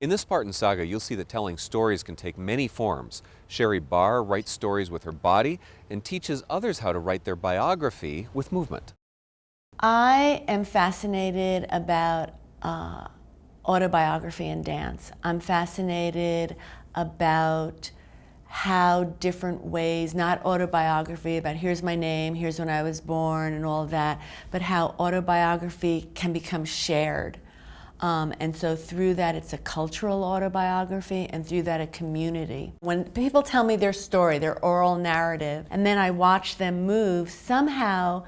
In this Spartan Saga, you'll see that telling stories can take many forms. Sherri Barr writes stories with her body and teaches others how to write their biography with movement. I am fascinated about autobiography and dance. I'm fascinated about how different ways, not autobiography about here's my name, here's when I was born and all of that, but how autobiography can become shared. And so through that, it's a cultural autobiography, and through that, a community. When people tell me their story, their oral narrative, and then I watch them move, somehow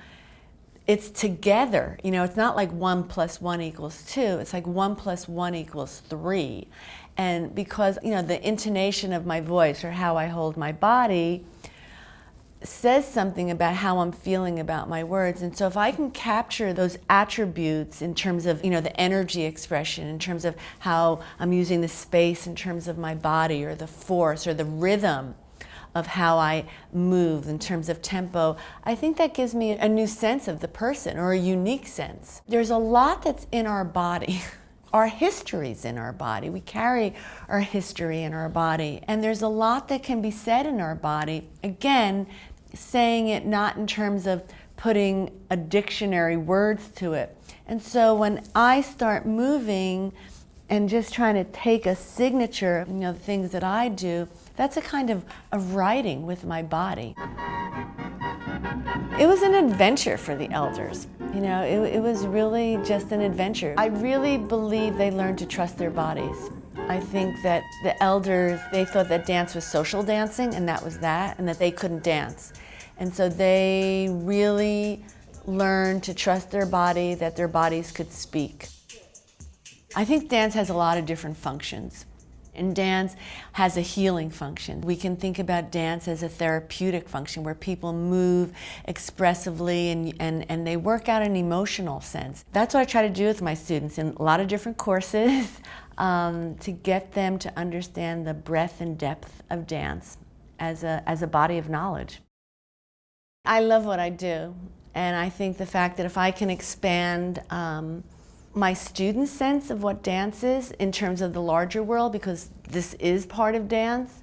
it's together. You know, it's not like 1 + 1 = 2. It's like 1 + 1 = 3. And because, you know, the intonation of my voice or how I hold my body says something about how I'm feeling about my words. And so if I can capture those attributes in terms of, you know, the energy expression, in terms of how I'm using the space in terms of my body, or the force or the rhythm of how I move in terms of tempo, I think that gives me a new sense of the person, or a unique sense. There's a lot that's in our body. Our history's in our body. We carry our history in our body. And there's a lot that can be said in our body. Again, saying it not in terms of putting a dictionary words to it. And so when I start moving and just trying to take a signature, you know, the things that I do, that's a kind of writing with my body. It was an adventure for the elders. You know, it was really just an adventure. I really believe they learned to trust their bodies. I think that the elders, they thought that dance was social dancing, and that was that, and that they couldn't dance. And so they really learned to trust their body, that their bodies could speak. I think dance has a lot of different functions. And dance has a healing function. We can think about dance as a therapeutic function, where people move expressively and they work out an emotional sense. That's what I try to do with my students in a lot of different courses, to get them to understand the breadth and depth of dance as a body of knowledge. I love what I do, and I think the fact that if I can expand my students' sense of what dance is in terms of the larger world, because this is part of dance,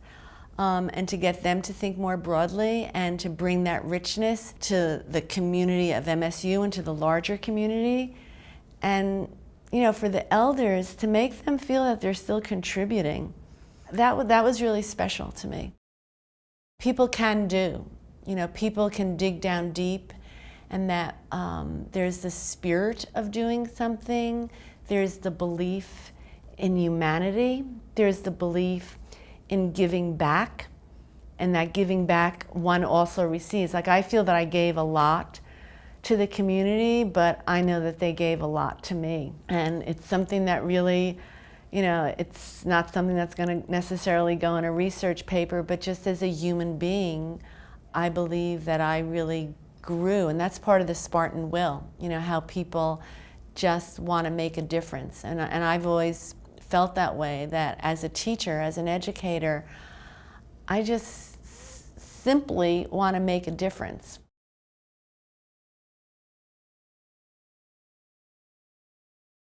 and to get them to think more broadly and to bring that richness to the community of MSU and to the larger community. And, you know, for the elders, to make them feel that they're still contributing, that was really special to me. People can do, you know, people can dig down deep, and that there's the spirit of doing something, there's the belief in humanity, there's the belief in giving back, and that giving back one also receives. Like, I feel that I gave a lot to the community, but I know that they gave a lot to me. And it's something that really, you know, it's not something that's going to necessarily go in a research paper, but just as a human being, I believe that I really grew, and that's part of the Spartan will, you know, how people just want to make a difference. And I've always felt that way, that as a teacher, as an educator, I just simply want to make a difference.